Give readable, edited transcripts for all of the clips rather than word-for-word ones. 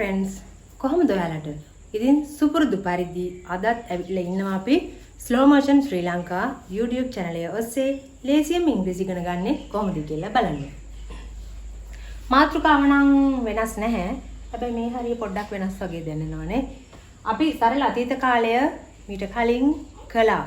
friends, කොහොමද ඔයාලට? ඉතින් සුපුරුදු පරිදි අදත් ඇවිල්ලා ඉන්නවා අපි Slowmo Sri Lanka YouTube channel එක ඔස්සේ ලේසියෙන් ඉංග්‍රීසි ඉගෙන ගන්න කොහොමද කියලා බලන්න. මාතෘකාව නම් වෙනස් නැහැ. හැබැයි මේ හරිය පොඩ්ඩක් වෙනස් වගේ දැනෙනවානේ. අපි සරල අතීත කාලය මීට කලින් කළා.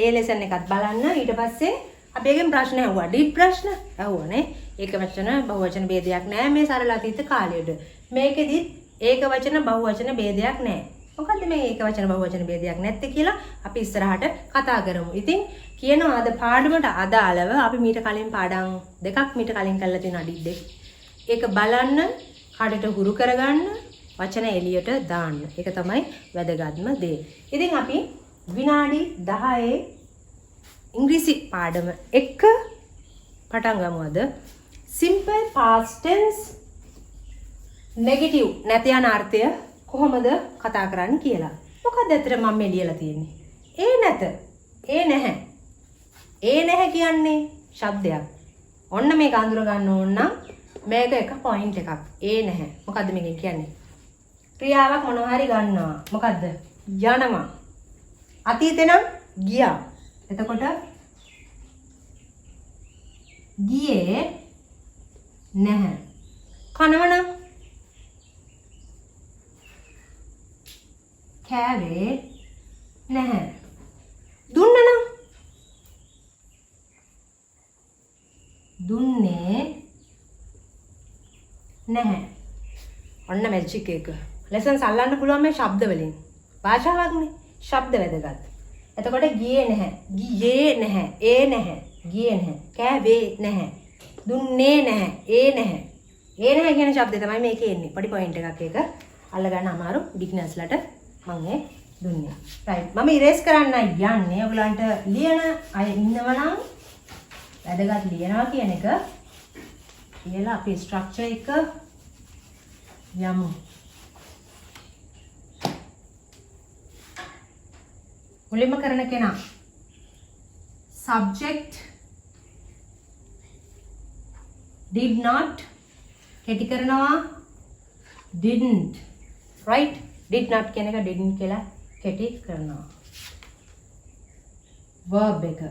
ඒ ලෙසන් එකත් බලන්න. ඊට පස්සේ අපි එකෙන් ප්‍රශ්න අහුවා. ඩිඩ් ප්‍රශ්න අහුවානේ. ඒක වචන බහුවචන ભેදයක් නැහැ මේ සරල අතීත කාලයට. මේකෙදි ඒක වචන බහුවචන ભેදයක් නැහැ. මොකද්ද මේ ඒක වචන බහුවචන ભેදයක් නැත්තේ කියලා අපි ඉස්සරහට කතා කරමු. ඉතින් කියනවා අද පාඩමට අදාළව අපි මීට කලින් පාඩම් දෙකක් මීට කලින් කරලා තියෙන ඩිඩ් එක. ඒක බලන්න, කඩට හුරු කරගන්න, වචන එළියට දාන්න. ඒක තමයි වැදගත්ම දේ. ඉතින් අපි විනාඩි 10 ඉංග්‍රීසි පාඩම එක පටන් ගමු අද. simple past tense negative නැති යන අර්ථය කොහොමද කතා කරන්නේ කියලා. මොකක්ද ඇත්තට මම මේ ලියලා තියෙන්නේ? ඒ නැත. ඒ නැහැ. ඒ නැහැ කියන්නේ શબ્දයක්. ඔන්න මේක අඳුර ගන්න ඕන නම් මේක එක පොයින්ට් එකක්. ඒ නැහැ. මොකද්ද මේකෙන් කියන්නේ? ක්‍රියාවක් මොනවා හරි ගන්නවා. මොකද්ද? යනවා. අතීතේ නම් ගියා. එතකොට ගියේ නැහැ. කනවනම් කෑවේ නැහැ. දුන්නනම් දුන්නේ නැහැ. ඔන්න මැජික් එක. ලෙසන්ස් අල්ලන්න පුළුවන් මේ ශබ්ද වලින්. භාෂාවක්නේ. ශබ්ද වැදගත්. එතකොට ගියේ නැහැ. ගියේ නැහැ. ඒ නැහැ. ගියේ නැහැ. කෑවේ නැහැ. දුන්නේ නැහැ. ඒ නැහැ. ඒ නැහැ කියන ශබ්දේ තමයි මේකේ එන්නේ. පොඩි පොයින්ට් එකක් ඒක. අල්ල ගන්න අමාරු බිග්නර්ස්ලට මම ඒ දුන්නේ. රයිට්. මම ඉරේස් කරන්න යන්නේ. ඔයගලන්ට ලියන අය ඉන්නවා නම් වැදගත් ලියනවා කියන එක කියලා අපි ස්ට්‍රක්චර් එක යමු. මුලින්ම කරන කෙනා subject did not කෙටි කරනවා didn't right did not කියන එක didn't කියලා කෙටි කරනවා. verb එක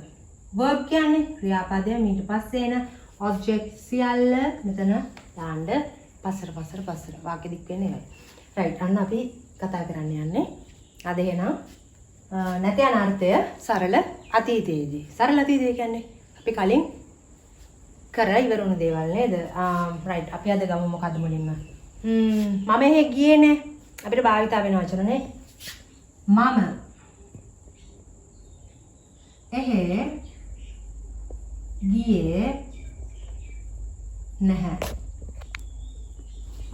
verb කියන්නේ ක්‍රියාපදය ඊට පස්සේ එන object සියල්ල මෙතන දාන්න පස්සට වාක්‍ය දික් වෙන්නේ ඒකයි. right අන්න අපි කතා කරන්න යන්නේ. අද එහෙනම් නැති යන අර්ථය සරල අතීතයේදී. සරල අතීතය කියන්නේ අපි කලින් කරලා ඉවර වුණ දේවල් නේද? right අපි අද ගමු මොකද්ද මුලින්ම? මම එහෙ ගියේ නෑ. අපිට භාවිතා වෙන වචන නේ. මම එහෙ ගියේ නැහැ.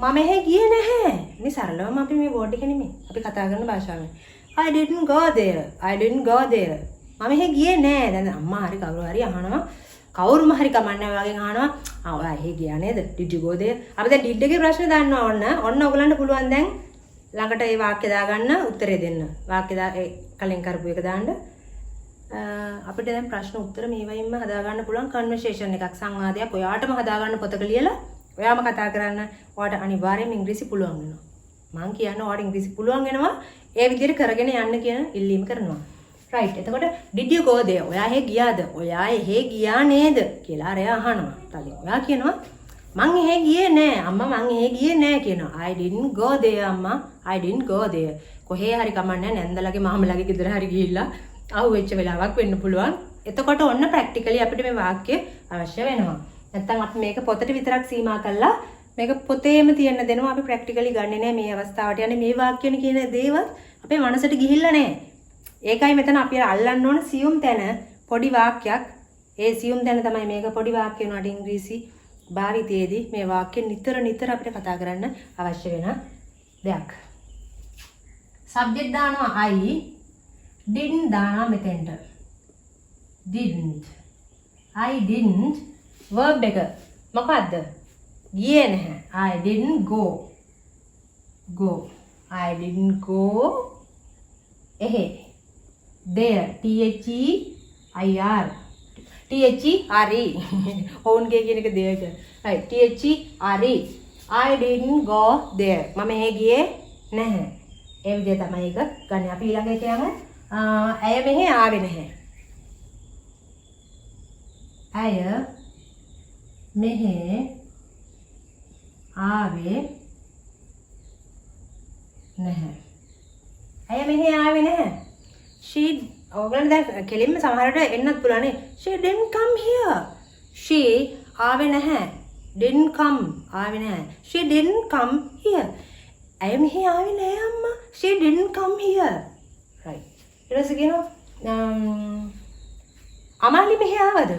මම එහෙ ගියේ නැහැ. මේ සරලවම අපි මේ වෝඩ් එක නෙමෙයි. අපි කතා කරන භාෂාවෙන්. I didn't go there. I didn't go there. මම එහෙ ගියේ නෑ. දැන් අම්මා හරි කවුරු හරි අහනවා. කවුරුම හරි කමන්නේ වගේ අහනවා. ඔයා එහෙ ගියා නේද? Did you go there? අපි දැන් did එකේ ප්‍රශ්න දාන්නවා ඔන්න ඔයගලන්ට පුළුවන් දැන් ළඟට ඒ වාක්‍ය දාගන්න උත්තරේ දෙන්න. වාක්‍ය කලින් කරපු එක දාන්න. අපිට දැන් ප්‍රශ්න උත්තර මේ වයින්ම හදාගන්න පුළුවන් කන්වර්සේෂන් එකක් සංවාදයක් ඔයාටම හදාගන්න පොතක ලියලා ඔයාම කතා කරන්න. ඔයාට අනිවාර්යයෙන්ම ඉංග්‍රීසි පුළුවන් වෙනවා. මම කියන්නේ ඔයාට ඉංග්‍රීසි පුළුවන් වෙනවා. ඒ විදිහට කරගෙන යන්න කියන ඉල්ලීම කරනවා. right එතකොට did you go there? ඔයා එහෙ ගියාද? ඔයා එහෙ ගියා නේද? කියලා අරයා අහනවා. තලින් ඔයා කියනවා මං එහෙ ගියේ නෑ. අම්මා මං එහෙ ගියේ නෑ කියනවා. I didn't go there අම්මා. I didn't go there. කොහේ හරි කමන්නේ නැන්දලගේ මාමලගේ ගෙදර හරි ගිහිල්ලා අහුවෙච්ච වෙලාවක් වෙන්න පුළුවන්. එතකොට ඔන්න ප්‍රැක්ටිකලි අපිට මේ වාක්‍ය අවශ්‍ය වෙනවා. නැත්තම් අපි මේක පොතට විතරක් සීමා කළා මේක පොතේම තියන්න දෙනවා. අපි ප්‍රැක්ටිකලි ගන්නෙ නෑ මේ අවස්ථාවට. යන්නේ මේ වාක්‍යන කියන දේවල් අපේ මනසට ගිහිල්ලා නෑ. ඒකයි මෙතන අපි අල්ලන්න ඕන සියුම් තැන පොඩි වාක්‍යයක්. ඒ සියුම් තැන තමයි මේක පොඩි වාක්‍ය වෙනවාට ඉංග්‍රීසි භාවිතයේදී මේ වාක්‍ය නිතර අපිට කතා කරන්න අවශ්‍ය වෙන දෙයක්. subject දානවා I didn't දානවා මෙතෙන්ට. didn't I didn't verb එක මොකද්ද? ගියේ නැහැ. I didn't go. I didn't go එහෙ. there THERE ඔවුන්ගේ කියන එක there right THERE I didn't go there. මම ඒ ගියේ නැහැ. ඒ විදිහ තමයි ඒක ගන්න. අපි ඊළඟ එක යමු. ඇය මෙහි ආවේ නැහැ. ඇය මෙහි ආවේ නැහැ. ඇය මෙහි ආවේ නැහැ. She ඔයගොල්ලෝ දැන් කෙලින්ම සමහරට එන්නත් පුළුවන් නේ. She didn't come here. She ආවේ නැහැ. Didn't come ආවේ නැහැ. She didn't come here. ඇය මෙහි ආවේ නැහැ අම්මා. She didn't come here. Right. ඊට පස්සේ කියනවා අමාලි මෙහි ආවද?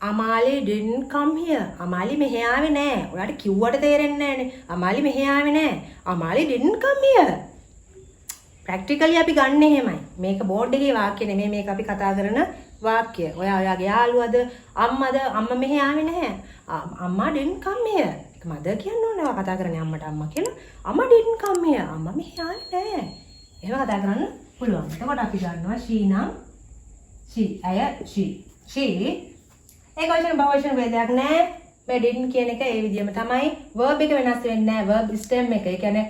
Amali didn't come here. Amali මෙහි ආවේ නැහැ. ඔයාලට කිව්වට තේරෙන්නේ නැහනේ. අමාලි මෙහි ආවේ නැහැ. Amali didn't come here. Practically අපි ගන්න එහෙමයි. මේක බෝඩ් එකේ වාක්‍ය නෙමෙයි මේක අපි කතා කරන වාක්‍ය. ඔයාගේ යාළුවද අම්මද අම්මා මෙහි ආවේ නැහැ. අම්මා didn't come here. ඒක මදර් කියන්න ඕනේ. ඔයා කතා කරන්නේ අම්මට අම්මා කියලා. අම්මා didn't come here. අම්මා මෙහි ආවේ නැහැ. එහෙම කතා කරන්න පුළුවන්. එතකොට අපි ගන්නවා she නම් she අය she ඒක වචන බහුවචන වේදයක් නැහැ. මේ didn't කියන එක ඒ විදිහම තමයි. verb එක වෙනස් වෙන්නේ නැහැ. verb stem එක. ඒ කියන්නේ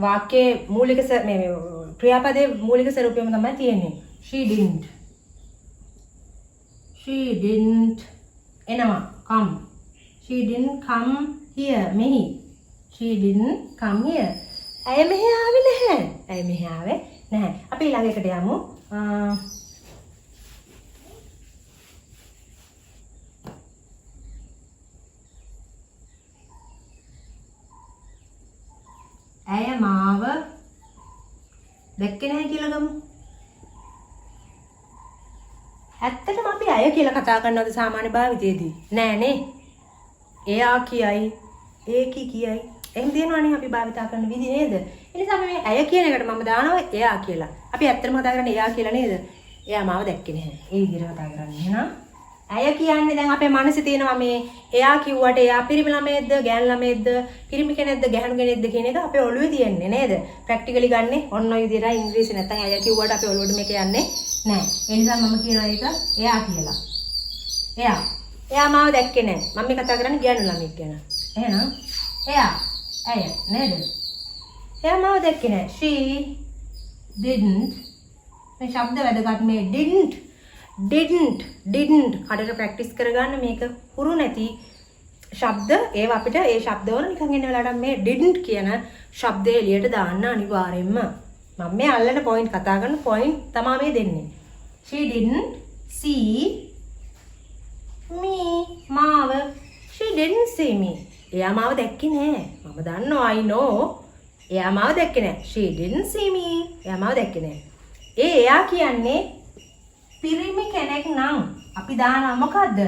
වාක්‍යයේ මූලික මේ ක්‍රියාපදයේ මූලික ස්වරූපයම තමයි තියෙන්නේ. She didn't එනවා come. She didn't come here මෙහි. She didn't come here. ඇය මෙහි ආවේ නැහැ. ඇය මෙහි ආවේ නැහැ. අපි ඊළඟ එකට යමු. ඇය මාව දැක්කේ නැහැ කියලා ගමු. ඇත්තටම අපි අය කියලා කතා කරනවද සාමාන්‍ය භාවිතයේදී? නෑනේ. එයා කියයි, ඒකි කියයි. එහෙම දෙනවනේ අපි භාවිතා කරන විදි නේද? ඒ නිසා අපි මේ අය කියන එකට මම දානවා එයා කියලා. අපි ඇත්තටම කතා කරන්නේ එයා කියලා නේද? එයා මාව දැක්කේ නැහැ. ඒ විදිහට කතා කරන්නේ. එහෙනම් ඇය කියන්නේ දැන් අපේ මනසේ තියෙනවා මේ එයා කිව්වට එයා පිරිමි ළමයෙක්ද ගෑනු ළමයෙක්ද පිරිමි කෙනෙක්ද ගැහණු කෙනෙක්ද කියන එක අපේ ඔළුවේ තියෙන්නේ නේද? ප්‍රැක්ටිකලි ගන්නෙ ඔන්න ඔය විදිහට ඉංග්‍රීසි නැත්නම් ඇය කිව්වට අපේ ඔළුවට මේක යන්නේ නැහැ. ඒ නිසා මම කියනවා ඒක එයා කියලා. එයා මාව දැක්කේ නැහැ. මම මේ කතා කරන්නේ ගැහණු ළමයෙක් ගැන. එහෙනම් ඇය නේද? එයා මාව දැක්කේ නැහැ. She didn't මේ ශබ්ද වැදගත් මේ didn't කඩට ප්‍රැක්ටිස් කරගන්න මේක හුරු නැති ශබ්ද ඒවා අපිට ඒ ශබ්දවල නිකන් එන වෙලාවට මේ didn't කියන ශබ්දය එළියට දාන්න අනිවාර්යෙන්ම මම මේ අල්ලන පොයින්ට් කතා කරන පොයින්ට් තමයි මේ දෙන්නේ. She didn't see me මාව she didn't see me එයා මාව දැක්කේ නෑ. මම දන්නවා I know එයා මාව දැක්කේ නෑ. She didn't see me එයා මාව දැක්කේ නෑ. එයා කියන්නේ පිරිමි කෙනෙක් නම් අපි දානවා මොකද්ද?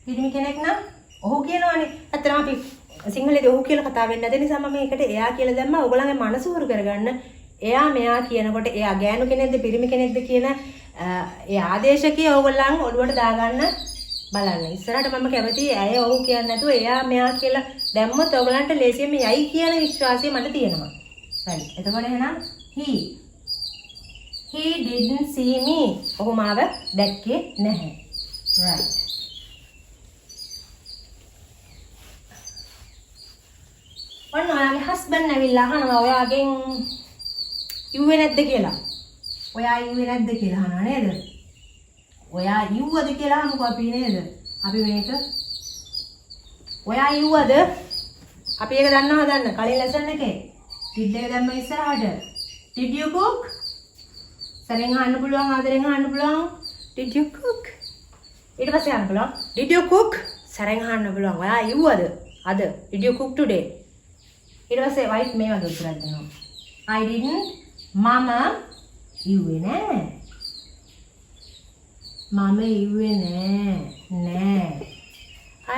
පිරිමි කෙනෙක් නම් ඔහු කියනවානේ. ඇත්තටම අපි සිංහලේදී ඔහු කියලා කතා වෙන්නේ නැති නිසා මම මේකට එයා කියලා දැම්මා. ඔයගොල්ලන්ගේ මනස උරු කරගන්න. එයා මෙයා කියනකොට එයා ගෑනු කෙනෙක්ද පිරිමි කෙනෙක්ද කියන ඒ ආදේශකයේ ඔයගොල්ලන් ඔළුවට දාගන්න බලන්න. ඉස්සරහට මම කැමතියි ඇය ඔහු කියන්නේ නැතුව එයා මෙයා කියලා දැම්මොත් ඔයගොල්ලන්ට ලේසියෙන් යයි කියන විශ්වාසය මට තියෙනවා. හරි. එතකොට එහෙනම් He didn't see me. ඔහු මාව දැක්කේ නැහැ. Right. ඔන්න ඔයාගේ husband ඇවිල්ලා අහනවා ඔයාගෙන් යුවේ නැද්ද කියලා. ඔයා යුවේ නැද්ද කියලා අහනවා නේද? ඔයා යුවද කියලා අහමුකෝ අපි නේද? අපි මේක ඔයා යුවද? අපි ඒක දන්නවද? කලින් ලෙසන් එකේ. did එක දැම්ම ඉස්සරහට. Did you cook? සරෙන් අහන්න පුළුවන් ආදරෙන් අහන්න පුළුවන් did you cook ඊට පස්සේ අහන්න පුළුවන් did you cook සරෙන් අහන්න පුළුවන් ඔයා යුවද අද did you cook today ඊට පස්සේ wife මේ වගේ උත්තරයක් දෙනවා I didn't මම යුවේ නෑ නෑ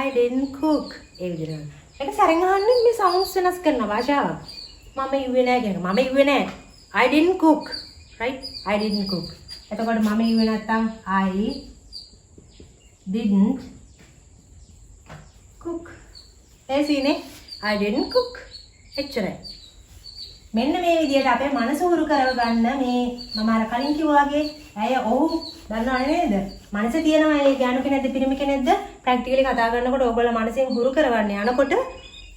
I didn't cook ඒ විදිහට ඒක සරෙන් අහන්නේ මේ සවුන්ඩ්ස් වෙනස් කරන භාෂාව මම යුවේ නෑ කියන මම යුවේ නෑ I didn't cook right I didn't cook එතකොට මම ඉුවේ නැත්තම් I didn't cook එසිනේ I didn't cook එච්චරයි මෙන්න මේ විදිහට අපේ මනස උරු කරගන්න මේ මම අර කලින් කිව්වා වගේ ඇය ඔව් දන්නවනේ නේද මනසේ තියෙනවා ඒ ගෑනු කෙනෙක්ද පිරිමි කෙනෙක්ද ප්‍රැක්ටිකලි කතා කරනකොට ඕගොල්ලෝ මනසෙන් හුරු කරවන්න යනකොට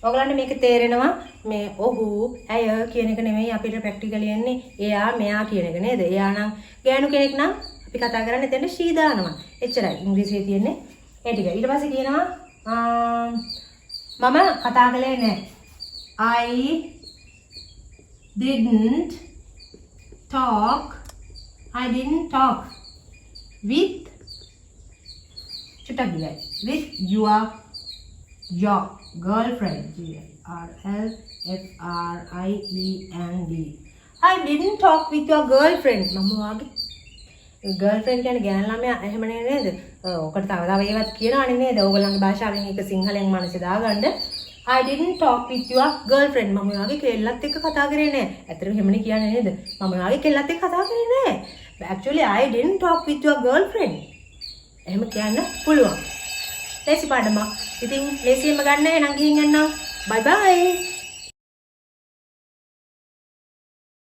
ඔයගලන්ට මේක තේරෙනවා මේ ඔහු ඇය කියන එක නෙමෙයි අපිට ප්‍රැක්ටිකලි එන්නේ එයා මෙයා කියන එක නේද? එයා නම් ගෑනු කෙනෙක් නම් අපි කතා කරන්නේ එතන she දානවා. එච්චරයි. ඉංග්‍රීසියේ තියෙන්නේ ඒ ටික. ඊට පස්සේ කියනවා මම කතා කළේ නැහැ. I didn't talk with with your girlfriend. GIRLFRIEND. I didn't talk with your girlfriend. මම වාගේ girlfriend කියන්නේ ගෑනු ළමයා එහෙම නේද? ඔකට තව ඒවත් කියනවනේ නේද? ඕගොල්ලන්ගේ භාෂාවෙන් එක සිංහලෙන් මනසේ දාගන්න. I didn't talk with your girlfriend. මම වාගේ කෙල්ලත් එක්ක කතා කරේ නෑ. ඇත්තටම එහෙමනේ කියන්නේ නේද? මම වාගේ කෙල්ලත් එක්ක කතා කරේ නෑ. Actually I didn't talk with your girlfriend. එහෙම කියන්න පුළුවන්. ලේසි පාඩමක්. ඉතින් ලේසියෙන්ම ගන්න නම් ගිහින් යන්න. Bye bye.